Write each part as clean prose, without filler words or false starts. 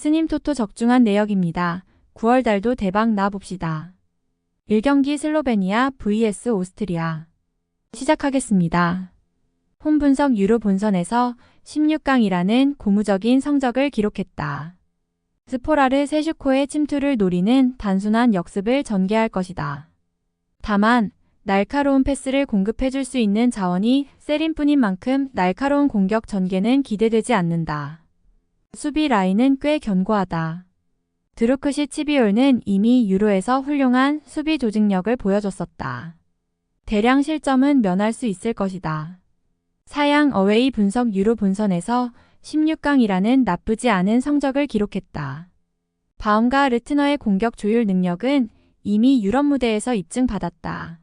스님 토토 적중한 내역입니다. 9월 달도 대박 나 봅시다. 1경기 슬로베니아 vs 오스트리아. 시작하겠습니다. 홈 분석 유로 본선에서 16강이라는 고무적인 성적을 기록했다. 스포라르 세슈코의 침투를 노리는 단순한 역습을 전개할 것이다. 다만 날카로운 패스를 공급해줄 수 있는 자원이 세린뿐인 만큼 날카로운 공격 전개는 기대되지 않는다. 수비 라인은 꽤 견고하다. 드루크시 치비올는 이미 유로에서 훌륭한 수비 조직력을 보여줬었다. 대량 실점은 면할 수 있을 것이다. 사양 어웨이 분석 유로 본선에서 16강이라는 나쁘지 않은 성적을 기록했다. 바움과 르트너의 공격 조율 능력은 이미 유럽 무대에서 입증받았다.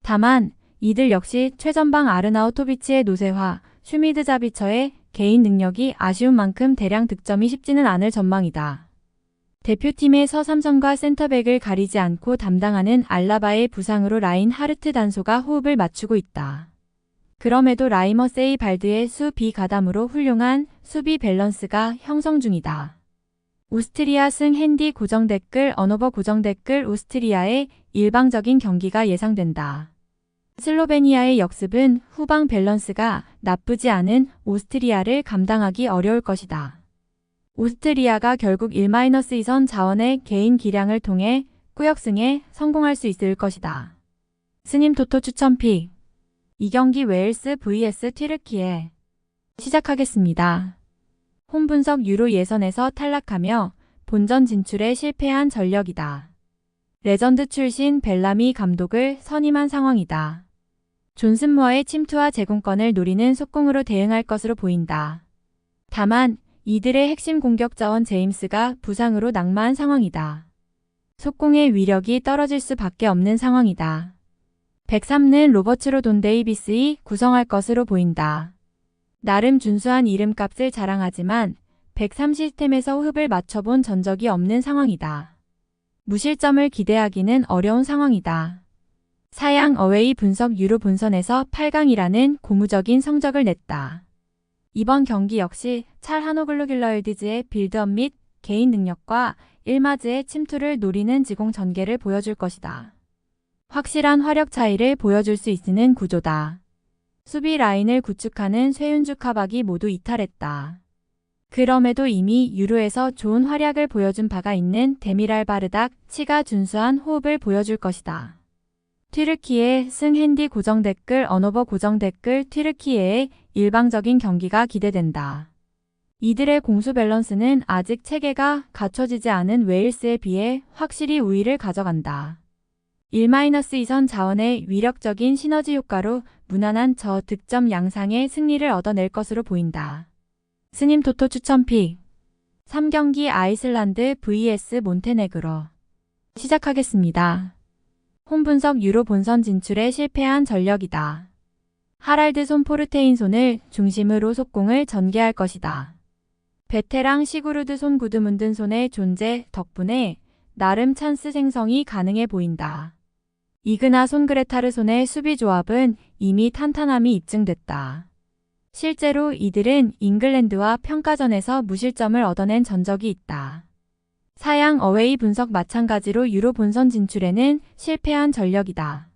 다만 이들 역시 최전방 아르나우토비치의 노세화, 슈미드 자비처의 개인 능력이 아쉬운 만큼 대량 득점이 쉽지는 않을 전망이다. 대표팀의 서삼선과 센터백을 가리지 않고 담당하는 알라바의 부상으로 라인 하르트 단소가 호흡을 맞추고 있다. 그럼에도 라이머 세이 발드의 수비 가담으로 훌륭한 수비 밸런스가 형성 중이다. 오스트리아 승 핸디 고정 댓글 언어버 고정 댓글 오스트리아의 일방적인 경기가 예상된다. 슬로베니아의 역습은 후방 밸런스가 나쁘지 않은 오스트리아를 감당하기 어려울 것이다. 오스트리아가 결국 1-2선 자원의 개인 기량을 통해 꾸역승에 성공할 수 있을 것이다. 스님 토토 추천픽 2경기 웨일스 vs 튀르키예. 시작하겠습니다. 홈 분석 유로 예선에서 탈락하며 본전 진출에 실패한 전력이다. 레전드 출신 벨라미 감독을 선임한 상황이다. 존슨 무어의 침투와 제공권을 노리는 속공으로 대응할 것으로 보인다. 다만 이들의 핵심 공격 자원 제임스가 부상으로 낙마한 상황이다. 속공의 위력이 떨어질 수밖에 없는 상황이다. 103는 로버츠로 돈 데이비스이 구성할 것으로 보인다. 나름 준수한 이름값을 자랑하지만 103 시스템에서 호흡을 맞춰본 전적이 없는 상황이다. 무실점을 기대하기는 어려운 상황이다. 사양 어웨이 분석 유로 본선에서 8강이라는 고무적인 성적을 냈다. 이번 경기 역시 찰 하노글루길러일디즈의 빌드업 및 개인 능력과 일마즈의 침투를 노리는 지공 전개를 보여줄 것이다. 확실한 화력 차이를 보여줄 수 있는 구조다. 수비 라인을 구축하는 쇠윤주 카박이 모두 이탈했다. 그럼에도 이미 유로에서 좋은 활약을 보여준 바가 있는 데미랄 바르닥 치가 준수한 호흡을 보여줄 것이다. 튀르키예 승 핸디 고정 댓글 언어버 고정 댓글 튀르키예의 일방적인 경기가 기대된다. 이들의 공수 밸런스는 아직 체계가 갖춰지지 않은 웨일스에 비해 확실히 우위를 가져간다. 1-2선 자원의 위력적인 시너지 효과로 무난한 저득점 양상의 승리를 얻어낼 것으로 보인다. 스님 토토 추천픽 3경기 아이슬란드 vs 몬테네그로. 시작하겠습니다. 홈 분석 유로 본선 진출에 실패한 전력이다. 하랄드 손 포르테인손을 중심으로 속공을 전개할 것이다. 베테랑 시구르드 손 구드문든 손의 존재 덕분에 나름 찬스 생성이 가능해 보인다. 이그나 손 그레타르 손의 수비 조합은 이미 탄탄함이 입증됐다. 실제로 이들은 잉글랜드와 평가전에서 무실점을 얻어낸 전적이 있다. 사양 어웨이 분석 마찬가지로 유로 본선 진출에는 실패한 전력이다.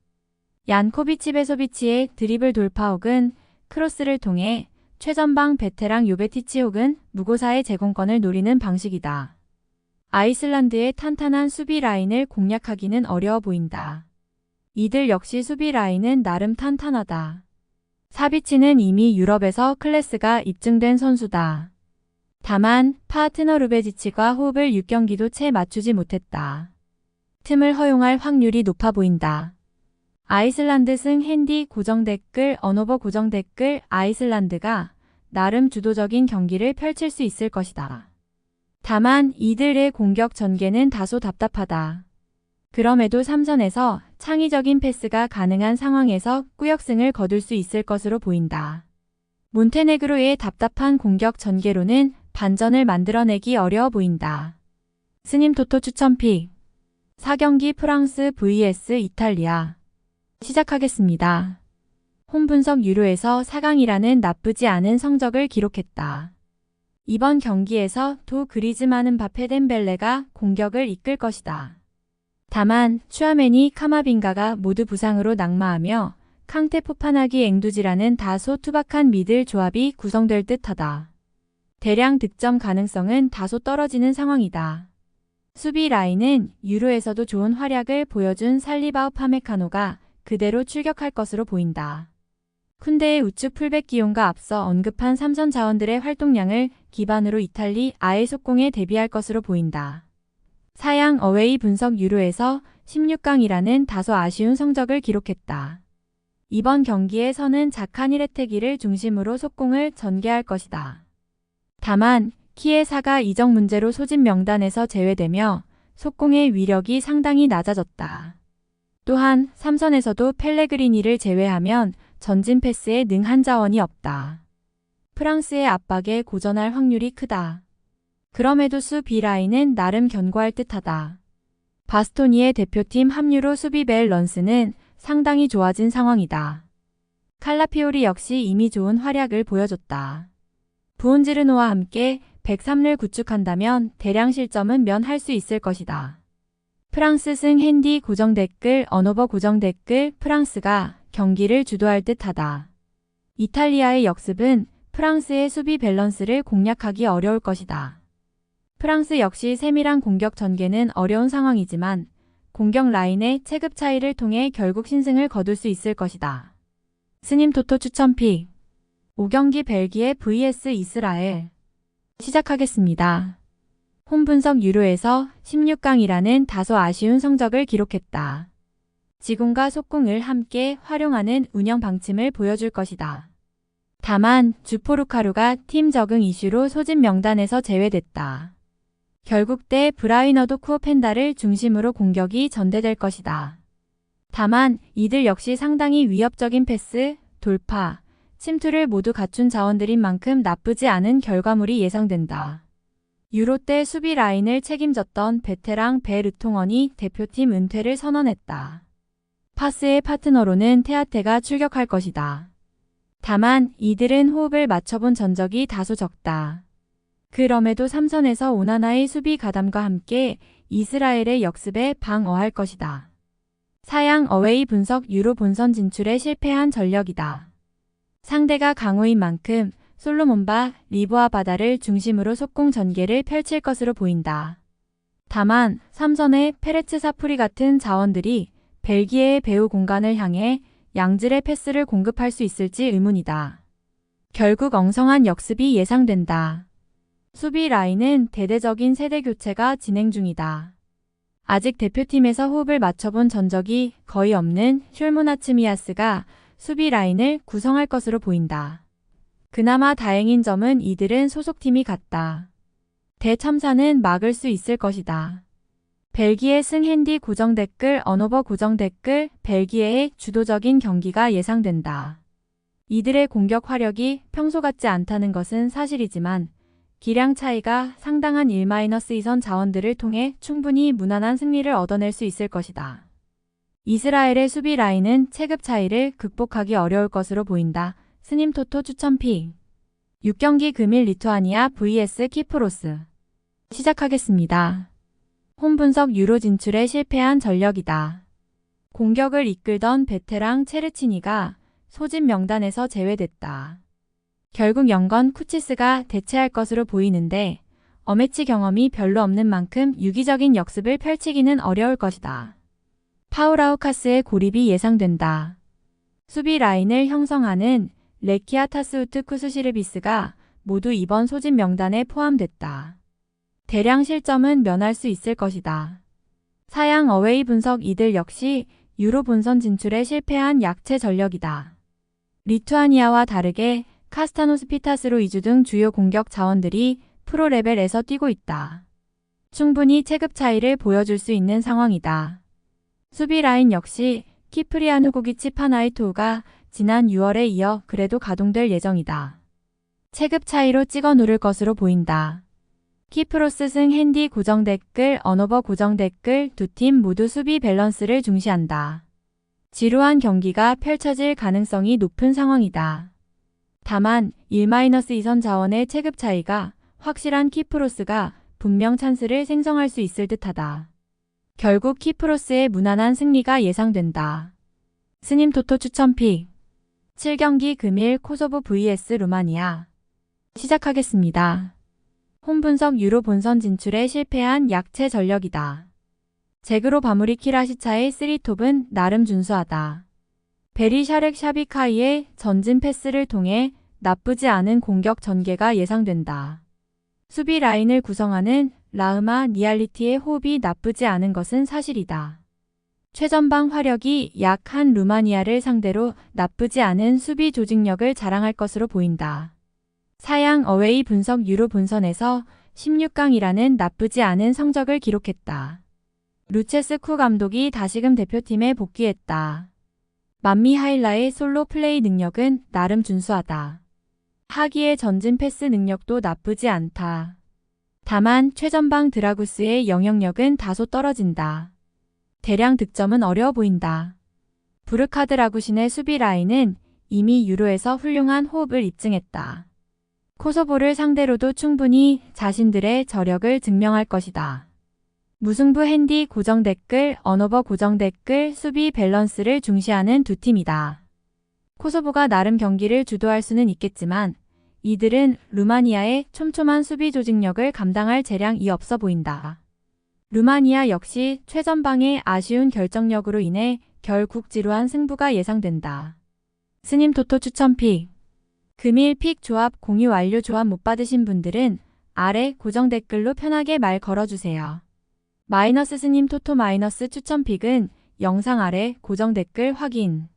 얀코비치 베소비치의 드리블 돌파 혹은 크로스를 통해 최전방 베테랑 요베티치 혹은 무고사의 제공권을 노리는 방식이다. 아이슬란드의 탄탄한 수비 라인을 공략하기는 어려워 보인다. 이들 역시 수비 라인은 나름 탄탄하다. 사비치는 이미 유럽에서 클래스가 입증된 선수다. 다만 파트너 루베지치가 호흡을 6경기도 채 맞추지 못했다. 틈을 허용할 확률이 높아 보인다. 아이슬란드 승 핸디 고정 댓글 언어버 고정 댓글 아이슬란드가 나름 주도적인 경기를 펼칠 수 있을 것이다. 다만 이들의 공격 전개는 다소 답답하다. 그럼에도 3선에서 창의적인 패스가 가능한 상황에서 꾸역승을 거둘 수 있을 것으로 보인다. 몬테네그로의 답답한 공격 전개로는 반전을 만들어내기 어려워 보인다. 스님 토토 추천픽 4경기 프랑스 vs 이탈리아. 시작하겠습니다. 홈 분석 유로에서 4강이라는 나쁘지 않은 성적을 기록했다. 이번 경기에서 도 그리즈만은 바페덴벨레가 공격을 이끌 것이다. 다만 슈아메니, 카마빙가가 모두 부상으로 낙마하며 캉테, 포파나기, 앵두지라는 다소 투박한 미들 조합이 구성될 듯하다. 대량 득점 가능성은 다소 떨어지는 상황이다. 수비 라인은 유로에서도 좋은 활약을 보여준 살리바우, 파메카노가 그대로 출격할 것으로 보인다. 쿤데의 우측 풀백 기용과 앞서 언급한 삼선 자원들의 활동량을 기반으로 이탈리 아의 속공에 대비할 것으로 보인다. 사양 어웨이 분석 유로에서 16강이라는 다소 아쉬운 성적을 기록했다. 이번 경기에서는 자카니레테기를 중심으로 속공을 전개할 것이다. 다만 키에사가 이적 문제로 소집 명단에서 제외되며 속공의 위력이 상당히 낮아졌다. 또한 3선에서도 펠레그리니를 제외하면 전진 패스에 능한 자원이 없다. 프랑스의 압박에 고전할 확률이 크다. 그럼에도 수비 라인은 나름 견고할 듯하다. 바스토니의 대표팀 합류로 수비 밸런스는 상당히 좋아진 상황이다. 칼라피오리 역시 이미 좋은 활약을 보여줬다. 부온지르노와 함께 103를 구축한다면 대량 실점은 면할 수 있을 것이다. 프랑스 승 핸디 고정 댓글, 언어버 고정 댓글, 프랑스가 경기를 주도할 듯하다. 이탈리아의 역습은 프랑스의 수비 밸런스를 공략하기 어려울 것이다. 프랑스 역시 세밀한 공격 전개는 어려운 상황이지만 공격 라인의 체급 차이를 통해 결국 신승을 거둘 수 있을 것이다. 스님 토토 추천픽 5경기 벨기에 vs 이스라엘 시작하겠습니다. 홈 분석 유로에서 16강이라는 다소 아쉬운 성적을 기록했다. 지공과 속공을 함께 활용하는 운영 방침을 보여줄 것이다. 다만 주포루카루가 팀 적응 이슈로 소집 명단에서 제외됐다. 결국 때 브라이너도 쿠오펜다를 중심으로 공격이 전개될 것이다. 다만 이들 역시 상당히 위협적인 패스, 돌파, 침투를 모두 갖춘 자원들인 만큼 나쁘지 않은 결과물이 예상된다. 유로 때 수비 라인을 책임졌던 베테랑 베르통원이 대표팀 은퇴를 선언했다. 파스의 파트너로는 테아테가 출격할 것이다. 다만 이들은 호흡을 맞춰본 전적이 다소 적다. 그럼에도 3선에서 오나나의 수비 가담과 함께 이스라엘의 역습에 방어할 것이다. 사양 어웨이 분석 유로 본선 진출에 실패한 전력이다. 상대가 강호인 만큼 솔로몬바, 리보아 바다를 중심으로 속공 전개를 펼칠 것으로 보인다. 다만 3선의 페레츠 사프리 같은 자원들이 벨기에의 배후 공간을 향해 양질의 패스를 공급할 수 있을지 의문이다. 결국 엉성한 역습이 예상된다. 수비 라인은 대대적인 세대 교체가 진행 중이다. 아직 대표팀에서 호흡을 맞춰본 전적이 거의 없는 숄모나츠미아스가 수비 라인을 구성할 것으로 보인다. 그나마 다행인 점은 이들은 소속팀이 같다. 대참사는 막을 수 있을 것이다. 벨기에 승 핸디 고정 댓글, 언어버 고정 댓글, 벨기에의 주도적인 경기가 예상된다. 이들의 공격 화력이 평소 같지 않다는 것은 사실이지만 기량 차이가 상당한 1-2선 자원들을 통해 충분히 무난한 승리를 얻어낼 수 있을 것이다. 이스라엘의 수비 라인은 체급 차이를 극복하기 어려울 것으로 보인다. 스님 토토 추천픽 6경기 금일 리투아니아 vs 키프로스 시작하겠습니다. 홈 분석 유로 진출에 실패한 전력이다. 공격을 이끌던 베테랑 체르치니가 소집 명단에서 제외됐다. 결국 영건 쿠치스가 대체할 것으로 보이는데 어매치 경험이 별로 없는 만큼 유기적인 역습을 펼치기는 어려울 것이다. 파우라우카스의 고립이 예상된다. 수비 라인을 형성하는 레키아 타스우트 쿠스시르비스가 모두 이번 소집 명단에 포함됐다. 대량 실점은 면할 수 있을 것이다. 사양 어웨이 분석 이들 역시 유로 본선 진출에 실패한 약체 전력이다. 리투아니아와 다르게 카스타노스 피타스로 이주 등 주요 공격 자원들이 프로 레벨에서 뛰고 있다. 충분히 체급 차이를 보여줄 수 있는 상황이다. 수비 라인 역시 키프리아누 고기치 파나이토우가 지난 6월에 이어 그래도 가동될 예정이다. 체급 차이로 찍어 누를 것으로 보인다. 키프로스 승 핸디 고정 댓글, 언어버 고정 댓글 두 팀 모두 수비 밸런스를 중시한다. 지루한 경기가 펼쳐질 가능성이 높은 상황이다. 다만 1-2선 자원의 체급 차이가 확실한 키프로스가 분명 찬스를 생성할 수 있을 듯하다. 결국 키프로스의 무난한 승리가 예상된다. 스님 토토 추천픽 7경기 금일 코소보 vs 루마니아 시작하겠습니다. 홈분석 유로 본선 진출에 실패한 약체 전력이다. 제그로 바무리 키라시차의 3톱은 나름 준수하다. 베리 샤렉 샤비카이의 전진 패스를 통해 나쁘지 않은 공격 전개가 예상된다. 수비 라인을 구성하는 라흐마 니알리티의 호흡이 나쁘지 않은 것은 사실이다. 최전방 화력이 약한 루마니아를 상대로 나쁘지 않은 수비 조직력을 자랑할 것으로 보인다. 사양 어웨이 분석 유로 본선에서 16강이라는 나쁘지 않은 성적을 기록했다. 루체스쿠 감독이 다시금 대표팀에 복귀했다. 만미 하일라의 솔로 플레이 능력은 나름 준수하다. 하기의 전진 패스 능력도 나쁘지 않다. 다만 최전방 드라구스의 영향력은 다소 떨어진다. 대량 득점은 어려워 보인다. 부르카드 라구신의 수비 라인은 이미 유로에서 훌륭한 호흡을 입증했다. 코소보를 상대로도 충분히 자신들의 저력을 증명할 것이다. 무승부 핸디 고정 댓글, 언어버 고정 댓글, 수비 밸런스를 중시하는 두 팀이다. 코소보가 나름 경기를 주도할 수는 있겠지만 이들은 루마니아의 촘촘한 수비 조직력을 감당할 재량이 없어 보인다. 루마니아 역시 최전방의 아쉬운 결정력으로 인해 결국 지루한 승부가 예상된다. 스님 토토 추천픽 금일 픽 조합 공유 완료. 조합 못 받으신 분들은 아래 고정 댓글로 편하게 말 걸어주세요. 마이너스 스님 토토 마이너스 추천픽은 영상 아래 고정 댓글 확인.